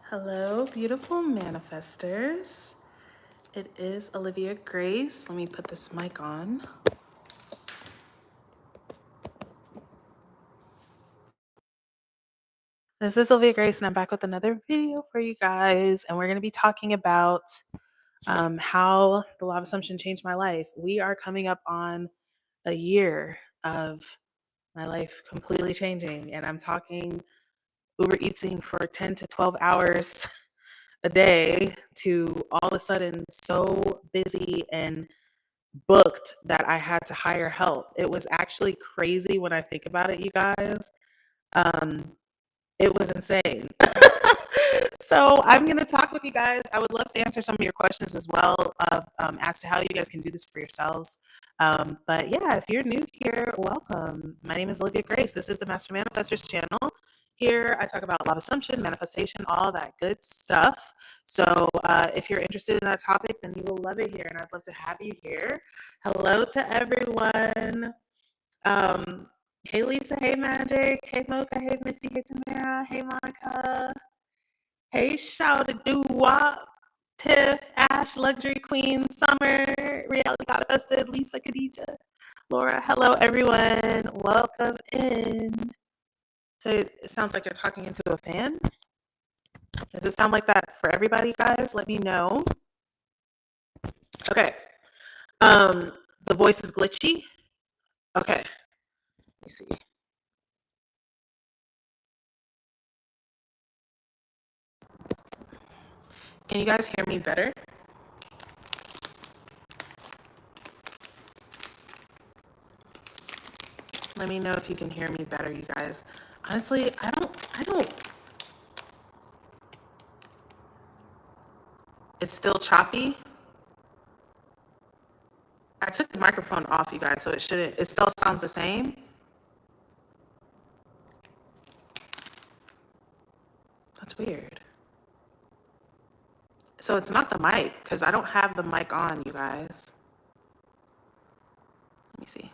Hello, beautiful manifestors. It is Olivia Grace. Let me put this mic on. This is Olivia Grace, and I'm back with another video for you guys. And we're going to be talking about how the law of assumption changed my life. We are coming up on a year of my life completely changing, and I'm talking Uber Eating for 10 to 12 hours a day to all of a sudden so busy and booked that I had to hire help. It was actually crazy when I think about it, you guys. Um, it was insane. So I'm going to talk with you guys. I would love to answer some of your questions as well of as to how you guys can do this for yourselves. But yeah, if you're new here, welcome. My name is Olivia Grace. This is the Master Manifestors channel. Here I talk about law of assumption, manifestation, all that good stuff. So if you're interested in that topic, then you will love it here, and I'd love to have you here. Hello to everyone. Um, hey Lisa, hey Magic, hey Mocha, hey Misty, hey Tamara, hey Monica. Hey, shout to do wop, Tiff, Ash, Luxury Queen, Summer, Reality Got Fested, Lisa, Khadija, Laura. Hello, everyone. Welcome in. So it sounds like you're talking into a fan. Does it sound like that for everybody, guys? Let me know. Okay. The voice is glitchy. Okay. Let me see. Can you guys hear me better? Let me know if you can hear me better, you guys. Honestly, I don't. It's still choppy. I took the microphone off, you guys, so it still sounds the same. That's weird. So it's not the mic, because I don't have the mic on, you guys. Let me see.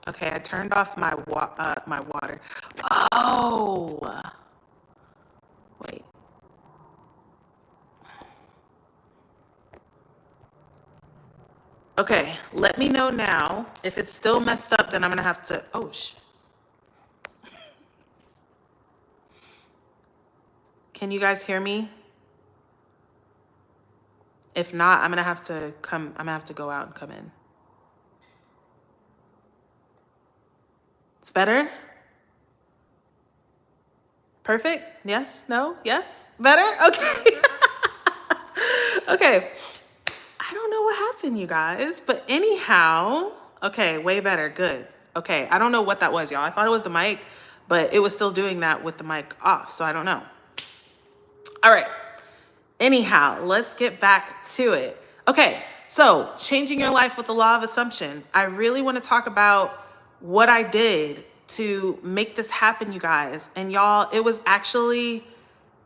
Okay, I turned off my water. Oh, wait. Okay, let me know now. If it's still messed up, then I'm gonna have to, oh, Can you guys hear me? If not, I'm gonna have to go out and come in. It's better? Perfect? Yes? No? Yes? Better? Okay. Okay. I don't know what happened, you guys, but anyhow, okay, way better. Good. Okay, I don't know what that was, y'all. I thought it was the mic, but it was still doing that with the mic off, so I don't know. All right. Anyhow, let's get back to it. Okay, so changing your life with the law of assumption. I really want to talk about what I did to make this happen, you guys. And y'all, it was actually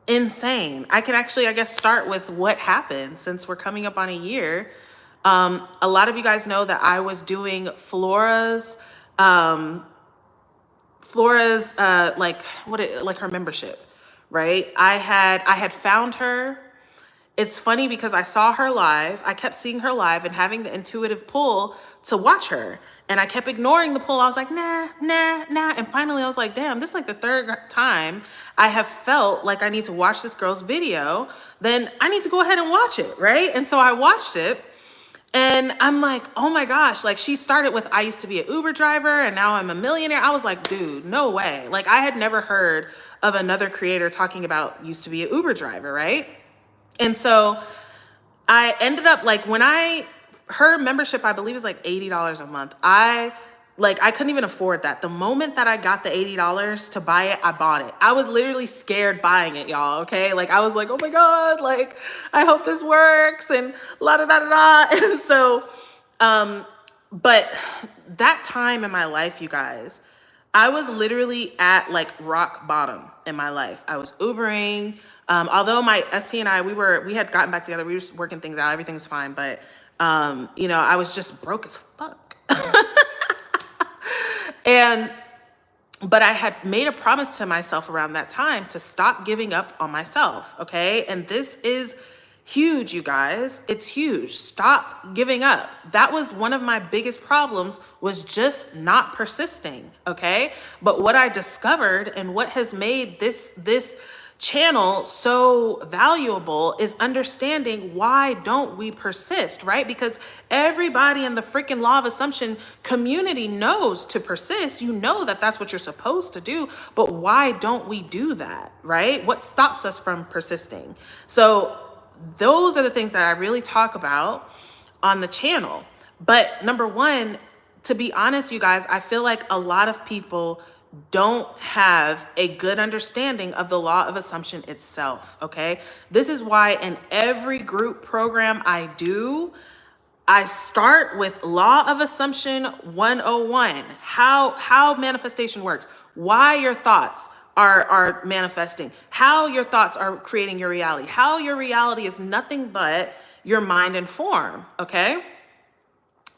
insane. I could actually, I guess, start with what happened since we're coming up on a year. A lot of you guys know that I was doing Flora's like her membership, right? I had found her. It's funny because I saw her live. I kept seeing her live and having the intuitive pull to watch her. And I kept ignoring the pull. I was like, nah, nah, nah. And finally I was like, damn, this is like the third time I have felt like I need to watch this girl's video. Then I need to go ahead and watch it, right? And so I watched it. And I'm like, oh my gosh, like she started with, I used to be an Uber driver and now I'm a millionaire. I was like, dude, no way. Like I had never heard of another creator talking about used to be an Uber driver, right? And so I ended up like her membership, I believe is like $80 a month. I couldn't even afford that. The moment that I got the $80 to buy it, I bought it. I was literally scared buying it, y'all. Okay. Like I was like, oh my God, like I hope this works and la da da da da. And so, but that time in my life, you guys, I was literally at like rock bottom in my life. I was Ubering. Although my SP and I, we had gotten back together. We were just working things out. Everything was fine. But, I was just broke as fuck. And But I had made a promise to myself around that time to stop giving up on myself. Okay. And this is huge, you guys. It's huge. Stop giving up. That was one of my biggest problems, was just not persisting. Okay. But what I discovered and what has made this channel so valuable is understanding, why don't we persist, right? Because everybody in the freaking law of assumption community knows to persist. You know that that's what you're supposed to do, but why don't we do that, right? What stops us from persisting? So those are the things that I really talk about on the channel. But number one, to be honest, you guys, I feel like a lot of people don't have a good understanding of the law of assumption itself. Okay. This is why in every group program I do, I start with law of assumption 101, how manifestation works, why your thoughts are manifesting, how your thoughts are creating your reality, how your reality is nothing but your mind and form. Okay.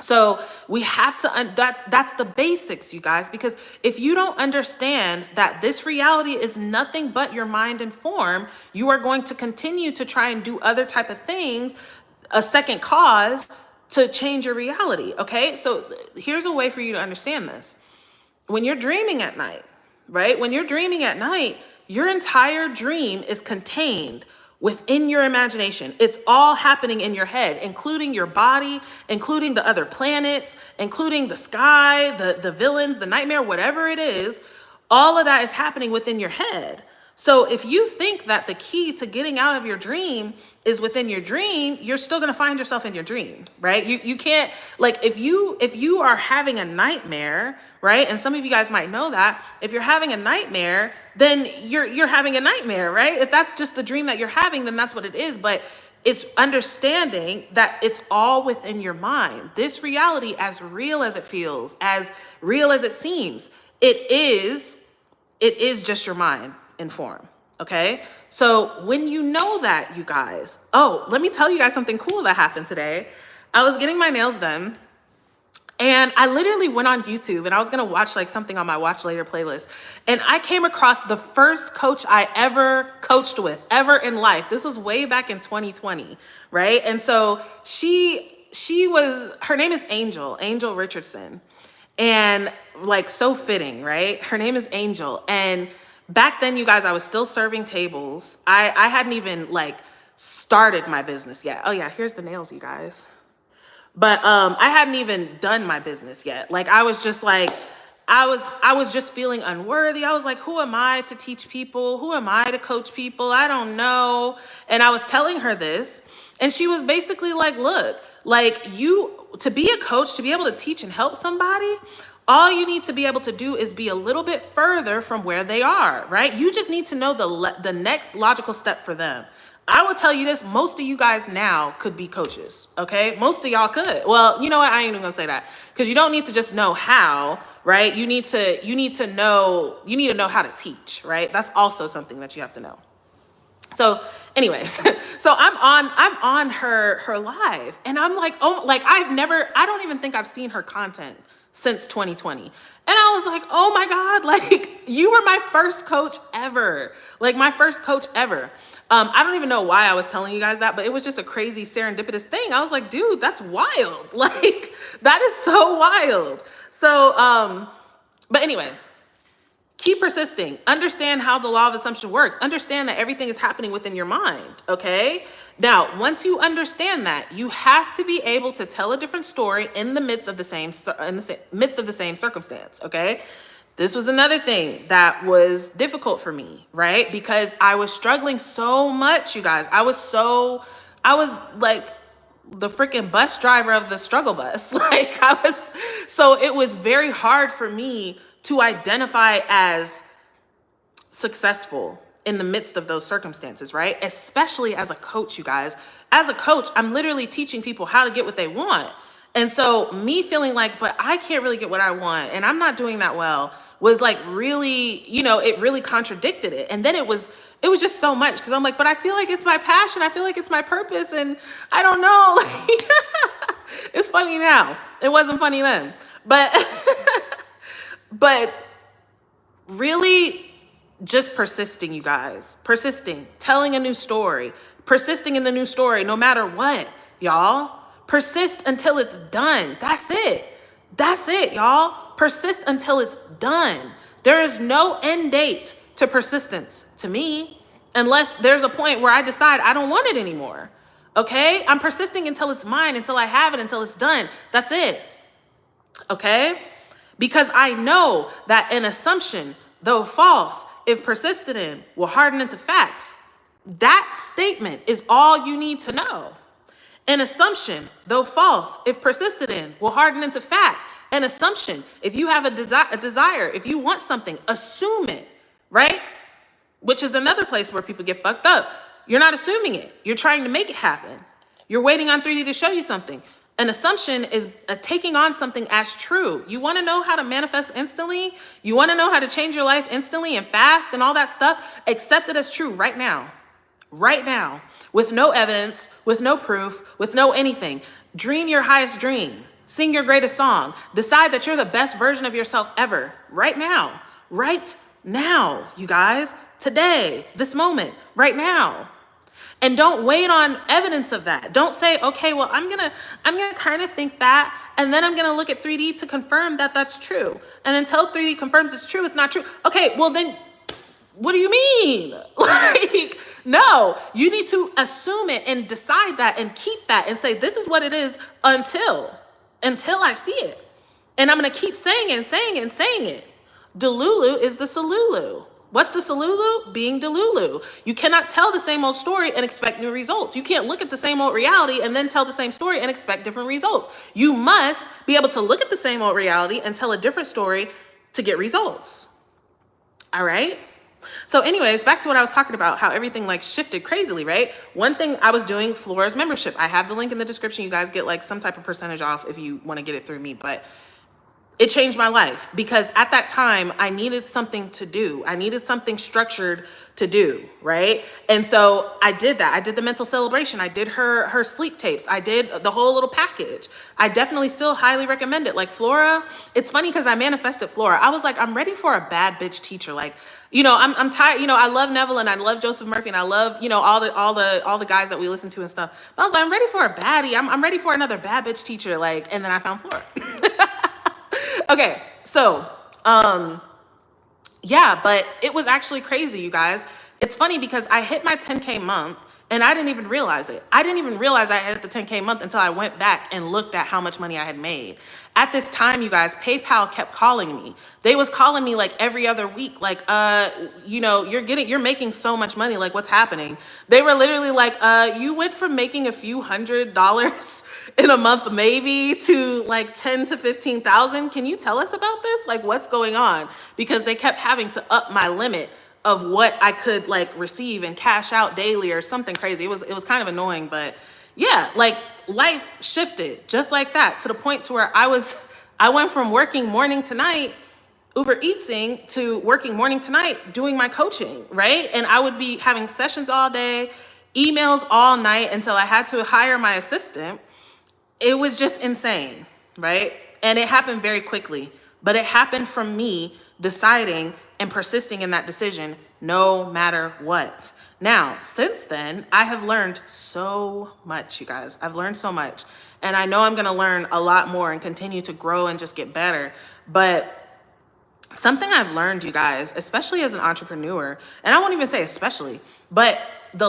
So we have to, that's the basics, you guys, because if you don't understand that this reality is nothing but your mind and form, you are going to continue to try and do other type of things, a second cause, to change your reality. Okay. So here's a way for you to understand this. When you're dreaming at night, right? When you're dreaming at night, your entire dream is contained within your imagination. It's all happening in your head, including your body, including the other planets, including the sky, the villains, the nightmare, whatever it is. All of that is happening within your head. So if you think that the key to getting out of your dream is within your dream, you're still going to find yourself in your dream, right? You can't, like, if you are having a nightmare, right? And some of you guys might know that if you're having a nightmare, then you're having a nightmare, right? If that's just the dream that you're having, then that's what it is. But it's understanding that it's all within your mind. This reality, as real as it feels, as real as it seems, it is just your mind in form. Okay. So when you know that, you guys, oh, let me tell you guys something cool that happened today. I was getting my nails done, and I literally went on YouTube and I was going to watch like something on my watch later playlist. And I came across the first coach I ever coached with ever in life. This was way back in 2020. Right. And so her name is Angel Richardson. And like, so fitting, right? Her name is Angel. And back then, you guys, I was still serving tables. I hadn't even like started my business yet. Oh yeah, here's the nails, you guys. But I hadn't even done my business yet. Like, I was just like, I was just feeling unworthy. I was like, who am I to teach people? Who am I to coach people? I don't know. And I was telling her this, and she was basically like, look, like, to be a coach, to be able to teach and help somebody, all you need to be able to do is be a little bit further from where they are, right? You just need to know the next logical step for them. I will tell you this, most of you guys now could be coaches, okay? Most of y'all could. Well, you know what? I ain't even gonna say that, because you don't need to just know how, right? You need to know how to teach, right? That's also something that you have to know. So anyways, so I'm on her live, and I'm like, oh, like, I don't even think I've seen her content since 2020. And I was like, oh my God, like, you were my first coach ever. Like, my first coach ever. I don't even know why I was telling you guys that, but it was just a crazy serendipitous thing. I was like, dude, that's wild. Like, that is so wild. So, but anyways, keep persisting. Understand how the law of assumption works. Understand that everything is happening within your mind, okay? Now, once you understand that, you have to be able to tell a different story in the midst of the same circumstance, okay? This was another thing that was difficult for me, right? Because I was struggling so much, you guys. I was like the freaking bus driver of the struggle bus. So it was very hard for me to identify as successful in the midst of those circumstances, right? Especially as a coach, you guys. As a coach, I'm literally teaching people how to get what they want. And so me feeling like, but I can't really get what I want, and I'm not doing that well, was like really, it really contradicted it. And then it was just so much, because I'm like, but I feel like it's my passion. I feel like it's my purpose. And I don't know. It's funny now. It wasn't funny then. But really just persisting, you guys. Persisting, telling a new story, persisting in the new story, no matter what, y'all. Persist until it's done. That's it. That's it, y'all. Persist until it's done. There is no end date to persistence to me, unless there's a point where I decide I don't want it anymore. Okay? I'm persisting until it's mine, until I have it, until it's done. That's it. Okay? Because I know that an assumption, though false, if persisted in, will harden into fact. That statement is all you need to know. An assumption, though false, if persisted in, will harden into fact. An assumption, if you have a desire, if you want something, assume it, right? Which is another place where people get fucked up. You're not assuming it. You're trying to make it happen. You're waiting on 3D to show you something. An assumption is taking on something as true. You want to know how to manifest instantly? You want to know how to change your life instantly and fast and all that stuff? Accept it as true right now. Right now. With no evidence, with no proof, with no anything. Dream your highest dream. Sing your greatest song. Decide that you're the best version of yourself ever. Right now. Right now, you guys. Today. This moment. Right now. And don't wait on evidence of that. Don't say, okay, well, I'm gonna kind of think that, and then I'm gonna look at 3D to confirm that that's true. And until 3D confirms it's true, it's not true. Okay, well then, what do you mean? Like, no, you need to assume it and decide that and keep that and say, this is what it is until I see it. And I'm gonna keep saying it and saying it and saying it. Delulu is the Salulu. What's the Salulu? Being Delulu. You cannot tell the same old story and expect new results. You can't look at the same old reality and then tell the same story and expect different results. You must be able to look at the same old reality and tell a different story to get results. All right? So anyways, back to what I was talking about, how everything like shifted crazily, right? One thing I was doing, Flora's membership. I have the link in the description. You guys get like some type of percentage off if you want to get it through me, but it changed my life because at that time I needed something to do. I needed something structured to do, right? And so I did that. I did the mental celebration. I did her sleep tapes. I did the whole little package. I definitely still highly recommend it. Like Flora, it's funny because I manifested Flora. I was like, I'm ready for a bad bitch teacher. Like, you know, I'm tired. You know, I love Neville and I love Joseph Murphy and I love, you know, all the guys that we listen to and stuff. But I was like, I'm ready for a baddie. I'm ready for another bad bitch teacher. Like, and then I found Flora. Okay, so, yeah, but it was actually crazy, you guys. It's funny because I hit my 10K month and I didn't even realize it. I didn't even realize I hit the 10K month until I went back and looked at how much money I had made. At this time, you guys, PayPal kept calling me. They was calling me like every other week, like, you know, you're making so much money. Like, what's happening? They were literally like, you went from making a few $100s in a month, maybe, to like 10 to 15,000. Can you tell us about this? Like, what's going on? Because they kept having to up my limit of what I could like receive and cash out daily or something crazy. It was kind of annoying, but yeah, like life shifted just like that to the point to where I went from working morning to night, Uber Eatsing, to working morning to night doing my coaching, right? And I would be having sessions all day, emails all night until I had to hire my assistant. It was just insane, right? And it happened very quickly, but it happened from me deciding and persisting in that decision no matter what. Now, since then, I have learned so much, you guys. I've learned so much. And I know I'm going to learn a lot more and continue to grow and just get better. But something I've learned, you guys, especially as an entrepreneur, and I won't even say especially, but the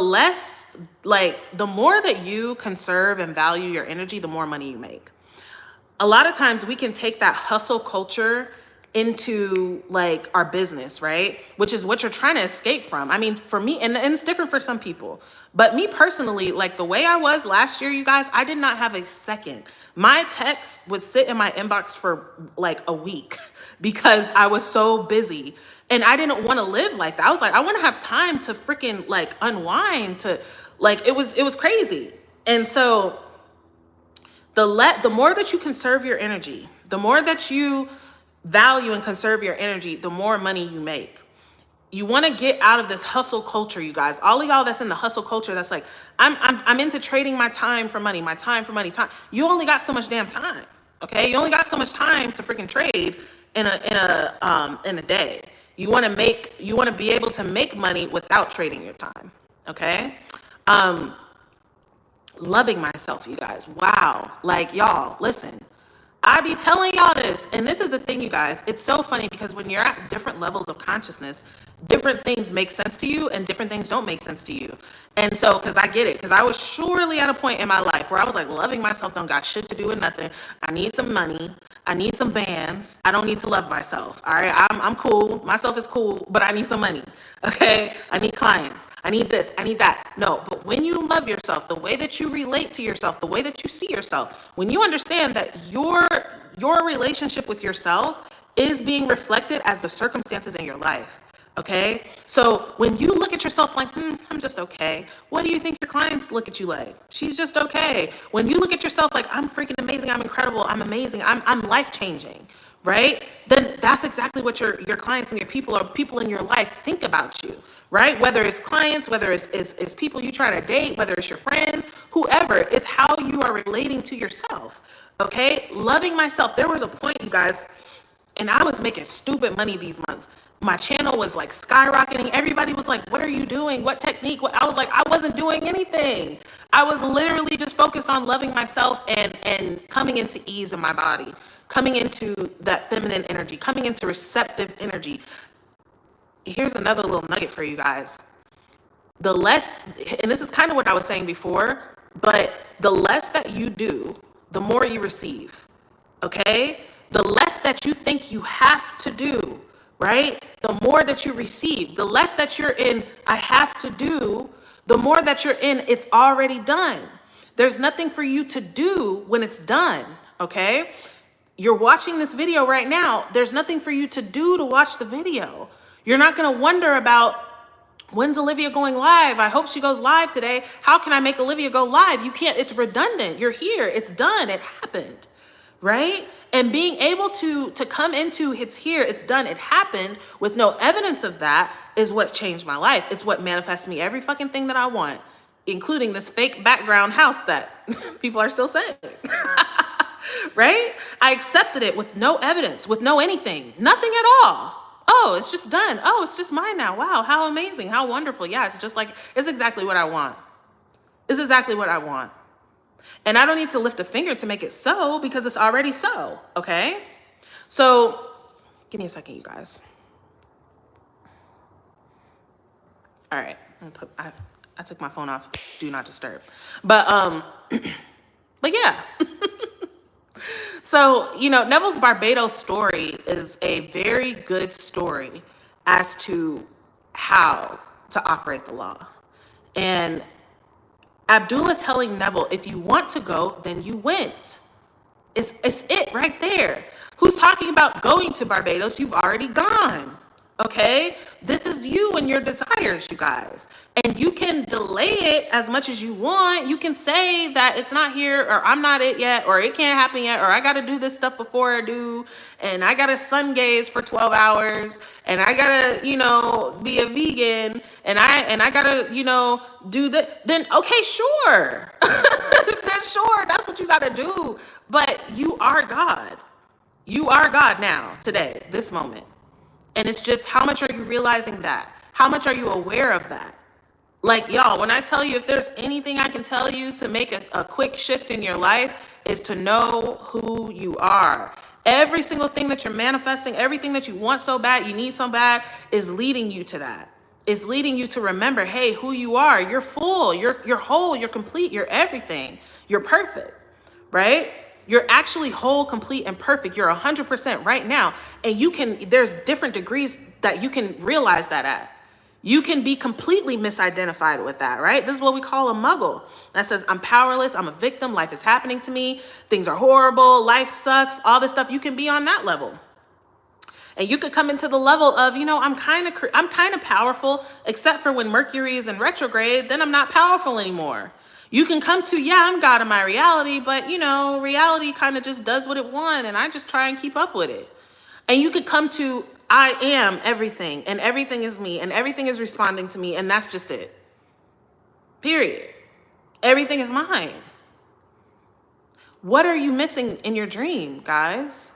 more that you conserve and value your energy, the more money you make. A lot of times we can take that hustle culture into like our business, right? Which is what you're trying to escape from. I mean, for me, and it's different for some people, but me personally, like the way I was last year, you guys, I did not have a second. My text would sit in my inbox for like a week because I was so busy and I didn't want to live like that. I was like, I want to have time to freaking like unwind, to like, it was crazy. And so the more that you conserve your energy, the more that you value and conserve your energy, the more money you make. You want to get out of this hustle culture, you guys. All of y'all that's in the hustle culture, that's like, I'm into trading my time for money, time. You only got so much damn time, okay? You only got so much time to freaking trade in a day. You want to be able to make money without trading your time. Okay. Loving myself, you guys. Wow. Like, y'all, listen. I be telling y'all this, and this is the thing, you guys. It's so funny because when you're at different levels of consciousness, different things make sense to you and different things don't make sense to you. And so, because I get it, because I was surely at a point in my life where I was like, loving myself don't got shit to do with nothing. I need some money. I need some bands. I don't need to love myself. All right. I'm cool. Myself is cool, but I need some money. Okay. I need clients. I need this. I need that. No, but when you love yourself, the way that you relate to yourself, the way that you see yourself, when you understand that your relationship with yourself is being reflected as the circumstances in your life. Okay. So when you look at yourself like, I'm just okay. What do you think your clients look at you like? She's just okay. When you look at yourself like, I'm freaking amazing. I'm incredible. I'm amazing. I'm life changing. Right. Then that's exactly what your clients and your people or people in your life think about you. Right. Whether it's clients, whether it's people you try to date, whether it's your friends, whoever, it's how you are relating to yourself. Okay. Loving myself. There was a point, you guys, and I was making stupid money these months. My channel was like skyrocketing. Everybody was like, what are you doing? What technique? I was like, I wasn't doing anything. I was literally just focused on loving myself and coming into ease in my body, coming into that feminine energy, coming into receptive energy. Here's another little nugget for you guys. The less, and this is kind of what I was saying before, but the less that you do, the more you receive. Okay? The less that you think you have to do, right? The more that you receive. The less that you're in, I have to do, the more that you're in, it's already done. There's nothing for you to do when it's done, okay? You're watching this video right now. There's nothing for you to do to watch the video. You're not going to wonder about, when's Olivia going live? I hope she goes live today. How can I make Olivia go live? You can't. It's redundant. You're here. It's done. It happened. Right? And being able to come into it's here, it's done, it happened with no evidence of that is what changed my life. It's what manifests me every fucking thing that I want, including this fake background house that people are still saying. Right? I accepted it with no evidence, with no anything, nothing at all. Oh, it's just done. Oh, it's just mine now. Wow, how amazing, how wonderful. Yeah, it's just like, it's exactly what I want. It's exactly what I want. And I don't need to lift a finger to make it so because it's already so, okay? So give me a second, you guys. All right, I took my phone off, do not disturb. But yeah. So, Neville's Barbados story is a very good story as to how to operate the law. And Abdullah telling Neville, if you want to go, then you went. It's it right there. Who's talking about going to Barbados? You've already gone. Okay? This is you and your desires, you guys. And you can delay it as much as you want. You can say that it's not here, or I'm not it yet, or it can't happen yet, or I got to do this stuff before I do, and I got to sun gaze for 12 hours, and I got to, be a vegan, and I got to, do that. Then, okay, sure. Sure, that's what you got to do. But you are God. You are God now, today, this moment. And it's just, how much are you realizing that? How much are you aware of that? Like, y'all, when I tell you, if there's anything I can tell you to make a quick shift in your life, is to know who you are. Every single thing that you're manifesting, everything that you want so bad, you need so bad, is leading you to that. It's leading you to remember, hey, who you are. You're full, you're whole, you're complete, you're everything. You're perfect, right? You're actually whole, complete, and perfect. You're 100% right now. And there's different degrees that you can realize that at. You can be completely misidentified with that, right? This is what we call a muggle. That says, I'm powerless, I'm a victim, life is happening to me, things are horrible, life sucks, all this stuff. You can be on that level. And you could come into the level of, I'm kind of powerful, except for when Mercury is in retrograde, then I'm not powerful anymore. You can come to, I'm God in my reality, but reality kind of just does what it wants, and I just try and keep up with it. And you could come to, I am everything, and everything is me, and everything is responding to me, and that's just it. Period. Everything is mine. What are you missing in your dream, guys?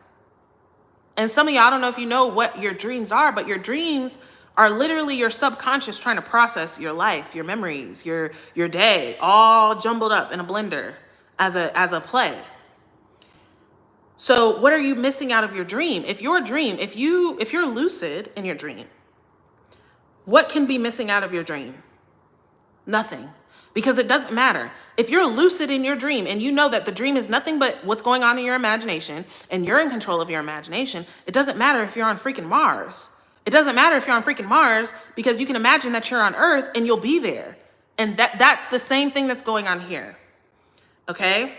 And some of y'all, I don't know if you know what your dreams are, but your dreams are literally your subconscious trying to process your life, your memories, your day, all jumbled up in a blender as a play. So what are you missing out of your dream? If you're lucid in your dream, what can be missing out of your dream? Nothing. Because it doesn't matter. If you're lucid in your dream and you know that the dream is nothing but what's going on in your imagination and you're in control of your imagination, it doesn't matter if you're on freaking Mars. It doesn't matter if you're on freaking Mars because you can imagine that you're on Earth and you'll be there. And that's the same thing that's going on here. Okay?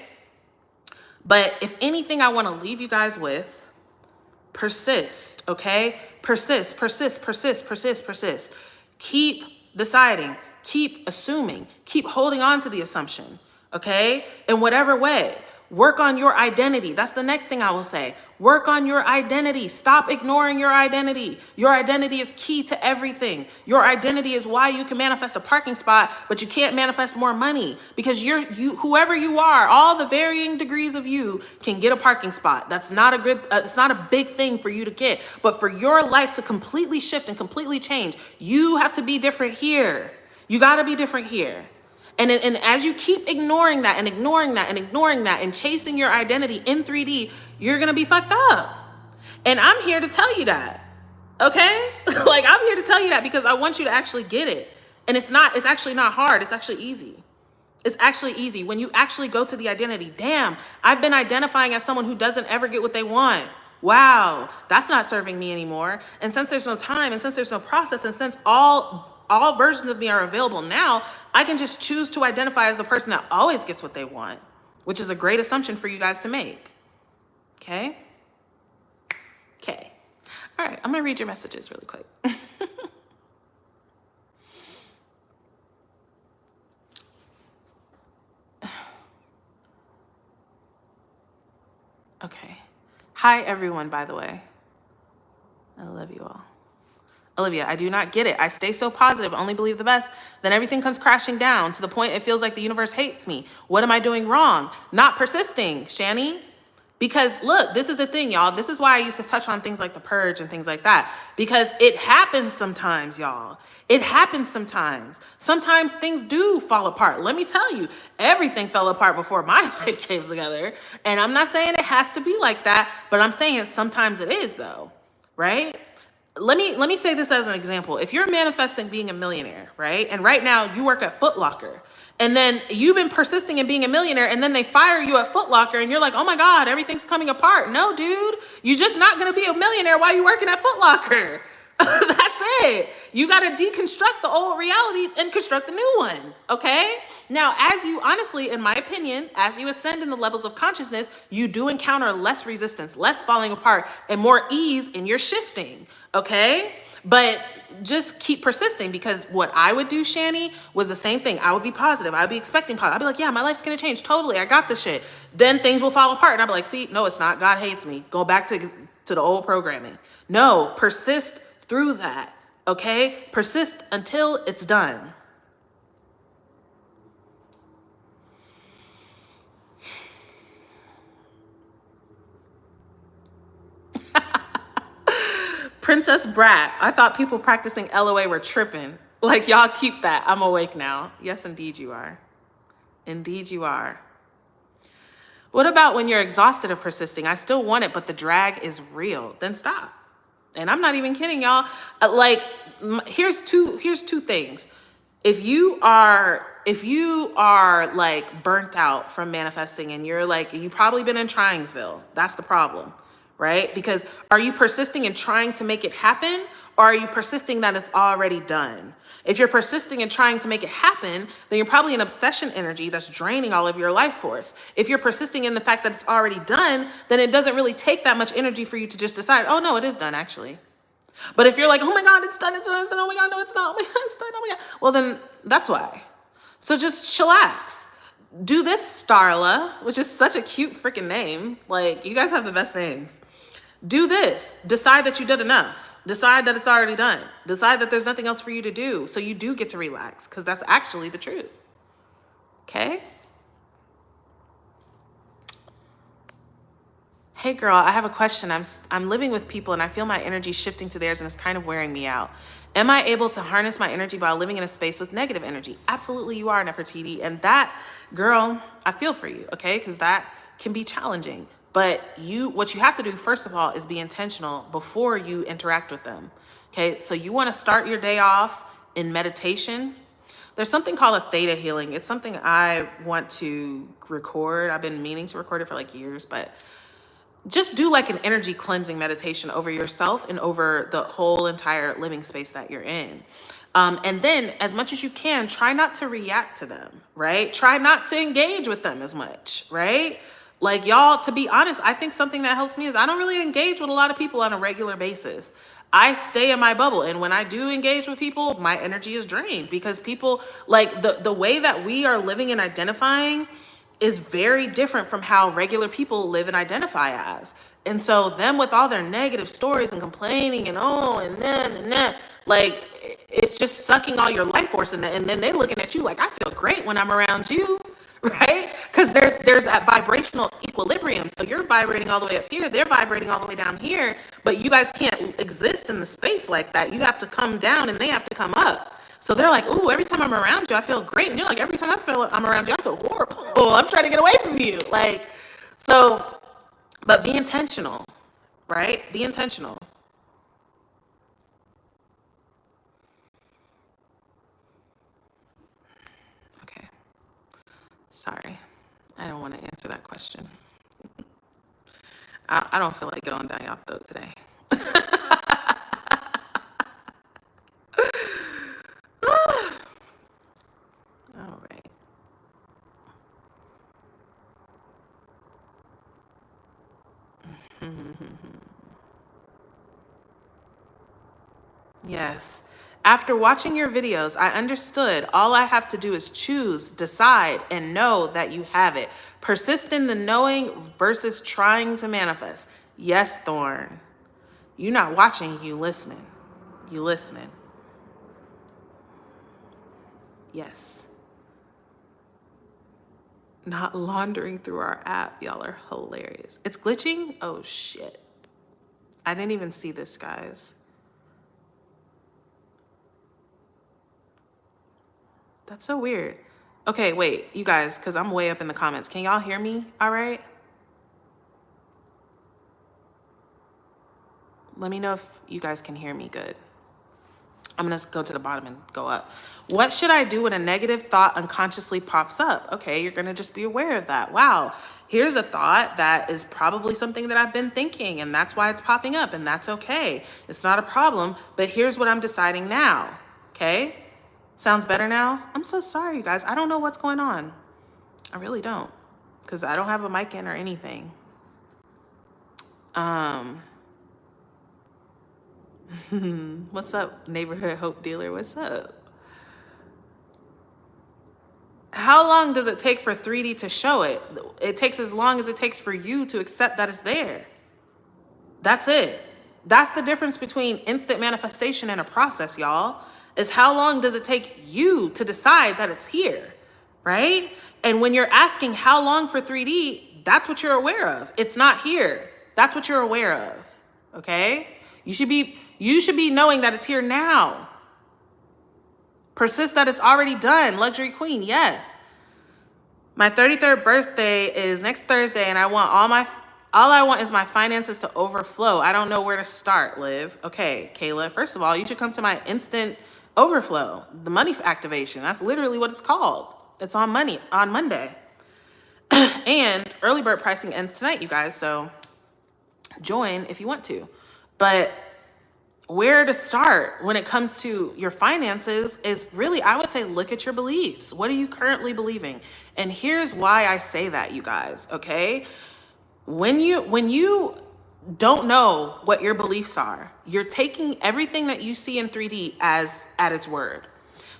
But if anything I want to leave you guys with, persist, okay? Persist, persist, persist, persist, persist. Keep deciding, keep assuming, keep holding on to the assumption, okay? In whatever way. Work on your identity. That's the next thing I will say. Work on your identity. Stop ignoring your identity. Your identity is key to everything. Your identity is why you can manifest a parking spot, but you can't manifest more money because whoever you are, all the varying degrees of you can get a parking spot. That's not a good, it's not a big thing for you to get, but for your life to completely shift and completely change, you have to be different here. You got to be different here. And as you keep ignoring that and ignoring that and ignoring that and chasing your identity in 3D, you're going to be fucked up. And I'm here to tell you that. Okay? Like, I'm here to tell you that because I want you to actually get it. And it's actually not hard. It's actually easy. It's actually easy. When you actually go to the identity, damn, I've been identifying as someone who doesn't ever get what they want. Wow, that's not serving me anymore. And since there's no time and since there's no process and since all versions of me are available now, I can just choose to identify as the person that always gets what they want, which is a great assumption for you guys to make. Okay? Okay. All right, I'm going to read your messages really quick. Okay. Hi, everyone, by the way. I love you all. Olivia, I do not get it. I stay so positive, only believe the best, then everything comes crashing down to the point it feels like the universe hates me. What am I doing wrong? Not persisting, Shani. Because look, this is the thing, y'all. This is why I used to touch on things like the purge and things like that. Because it happens sometimes, y'all. It happens sometimes. Sometimes things do fall apart. Let me tell you, everything fell apart before my life came together. And I'm not saying it has to be like that, but I'm saying sometimes it is though, right? Let me say this as an example. If you're manifesting being a millionaire, right? And right now you work at Foot Locker, and then you've been persisting in being a millionaire, and then they fire you at Foot Locker, and you're like, oh my God, everything's coming apart. No, dude, you're just not gonna be a millionaire while you're working at Foot Locker. That's it. You got to deconstruct the old reality and construct the new one. Okay. Now, as you honestly, in my opinion, as you ascend in the levels of consciousness, you do encounter less resistance, less falling apart, and more ease in your shifting. Okay. But just keep persisting, because what I would do, Shani, was the same thing. I would be positive. I'd be expecting positive. I'd be like, yeah, my life's going to change. Totally. I got this shit. Then things will fall apart. And I'd be like, see, no, it's not. God hates me. Go back to the old programming. No, persist through that, okay? Persist until it's done. Princess Brat, I thought people practicing LOA were tripping. Like, y'all keep that. I'm awake now. Yes, indeed you are. Indeed you are. What about when you're exhausted of persisting? I still want it, but the drag is real. Then stop. And I'm not even kidding, y'all. Like, here's two things. If you are like burnt out from manifesting, and you're like, you've probably been in Tringsville. That's the problem, right? Because are you persisting in trying to make it happen, or are you persisting that it's already done? If you're persisting in trying to make it happen, then you're probably in obsession energy that's draining all of your life force. If you're persisting in the fact that it's already done, then it doesn't really take that much energy for you to just decide, oh no, it is done actually. But if you're like, oh my God, it's done, oh my God, no, it's not, oh my God, it's done, oh my God. Well, then that's why. So just chillax. Do this, Starla, which is such a cute freaking name. Like, you guys have the best names. Do this. Decide that you did enough. Decide that it's already done. Decide that there's nothing else for you to do. So you do get to relax, because that's actually the truth. Okay? Hey girl, I have a question. I'm living with people and I feel my energy shifting to theirs and it's kind of wearing me out. Am I able to harness my energy while living in a space with negative energy? Absolutely, you are, Nefertiti. And that, girl, I feel for you, okay? Because that can be challenging. But what you have to do, first of all, is be intentional before you interact with them. Okay, so you want to start your day off in meditation. There's something called a theta healing. It's something I want to record. I've been meaning to record it for like years, but just do like an energy cleansing meditation over yourself and over the whole entire living space that you're in. And then as much as you can, try not to react to them, right? Try not to engage with them as much, right? Like y'all, to be honest, I think something that helps me is I don't really engage with a lot of people on a regular basis. I stay in my bubble. And when I do engage with people, my energy is drained because people like the way that we are living and identifying is very different from how regular people live and identify as. And so them with all their negative stories and complaining and then, like it's just sucking all your life force and then they looking at you like, I feel great when I'm around you, right? Because there's that vibrational equilibrium. So you're vibrating all the way up here, they're vibrating all the way down here, but you guys can't exist in the space like that. You have to come down and they have to come up. So they're like, ooh, every time I'm around you, I feel great. And you're like, every time I'm around you, I feel horrible. I'm trying to get away from you. Like, so, but be intentional, right? Be intentional. Okay. Sorry. I don't want to answer that question. I don't feel like going down y'all throat today. All right. Yes. After watching your videos, I understood all I have to do is choose, decide, and know that you have it. Persist in the knowing versus trying to manifest. Yes, Thorn. You're not watching, you listening. You listening. Yes. Not laundering through our app. Y'all are hilarious. It's glitching? Oh, shit. I didn't even see this, guys. That's so weird. Okay, wait, you guys, because I'm way up in the comments. Can y'all hear me all right? Let me know if you guys can hear me good. I'm gonna go to the bottom and go up. What should I do when a negative thought unconsciously pops up? Okay, you're gonna just be aware of that. Wow, here's a thought that is probably something that I've been thinking and that's why it's popping up and that's okay. It's not a problem, but here's what I'm deciding now, okay? Sounds better now? I'm so sorry, you guys. I don't know what's going on. I really don't, because I don't have a mic in or anything. What's up, neighborhood hope dealer? What's up? How long does it take for 3D to show it? It takes as long as it takes for you to accept that it's there. That's it. That's the difference between instant manifestation and a process, y'all. Is how long does it take you to decide that it's here, right? And when you're asking how long for 3D, that's what you're aware of. It's not here. That's what you're aware of, okay? You should be knowing that it's here now. Persist that it's already done. Luxury queen, yes. My 33rd birthday is next Thursday, and all I want is my finances to overflow. I don't know where to start, Liv. Okay, Kayla, first of all, you should come to my Instant Overflow, the money activation. That's literally what it's called. It's on Monday. And early bird pricing ends tonight, you guys, so join if you want to. But where to start when it comes to your finances is really, I would say, look at your beliefs. What are you currently believing? And here's why I say that, you guys, okay? When you don't know what your beliefs are, you're taking everything that you see in 3D as at its word.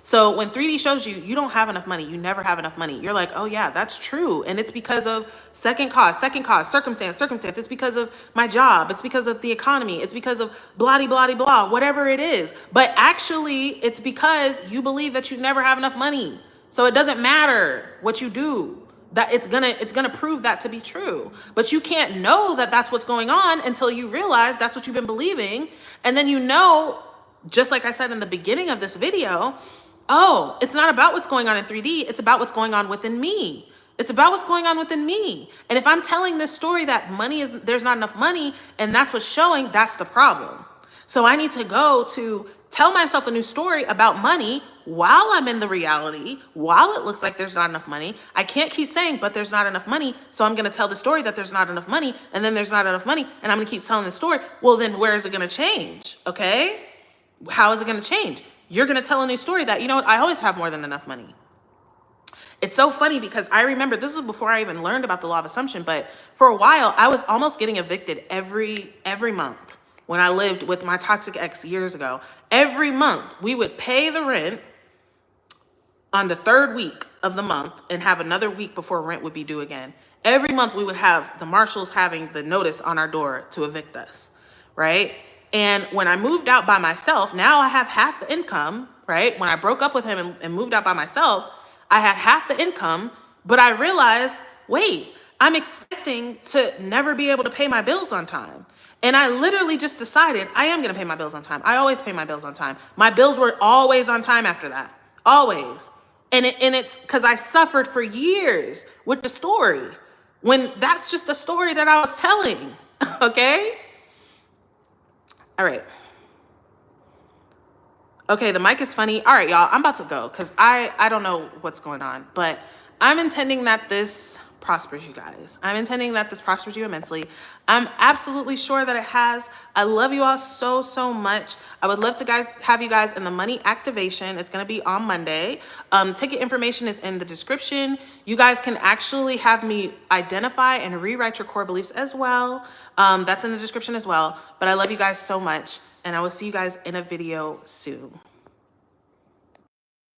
So when 3D shows you, you don't have enough money, you never have enough money, you're like, oh yeah, that's true. And it's because of second cause, circumstance. It's because of my job. It's because of the economy. It's because of blah, blah, blah, whatever it is. But actually, it's because you believe that you never have enough money. So it doesn't matter what you do. that it's gonna prove that to be true. But you can't know that that's what's going on until you realize that's what you've been believing. And then, you know, just like I said in the beginning of this video, oh, it's not about what's going on in 3D. It's about what's going on within me. It's about what's going on within me. And if I'm telling this story that there's not enough money, and that's what's showing, that's the problem. So I need to go to tell myself a new story about money while I'm in the reality, while it looks like there's not enough money. I can't keep saying, but there's not enough money. So I'm going to tell the story that there's not enough money, and then there's not enough money, and I'm going to keep telling the story. Well, then where is it going to change? Okay? How is it going to change? You're going to tell a new story that, you know what, I always have more than enough money. It's so funny because I remember this was before I even learned about the law of assumption, but for a while I was almost getting evicted every month when I lived with my toxic ex years ago. Every month we would pay the rent on the third week of the month and have another week before rent would be due again. Every month we would have the marshals having the notice on our door to evict us, right? And when I moved out by myself, now I have half the income, right? When I broke up with him and moved out by myself, I had half the income, but I realized, wait, I'm expecting to never be able to pay my bills on time. And I literally just decided I am going to pay my bills on time. I always pay my bills on time. My bills were always on time after that. Always. And it's because I suffered for years with the story, when that's just the story that I was telling. Okay? All right. Okay, the mic is funny. All right, y'all, I'm about to go because I don't know what's going on, but I'm intending that this prospers you guys. I'm intending that this prospers you immensely. I'm absolutely sure that it has. I love you all so, so much. I would love to have you guys in the money activation. It's going to be on Monday. Ticket information is in the description. You guys can actually have me identify and rewrite your core beliefs as well. That's in the description as well. But I love you guys so much, and I will see you guys in a video soon.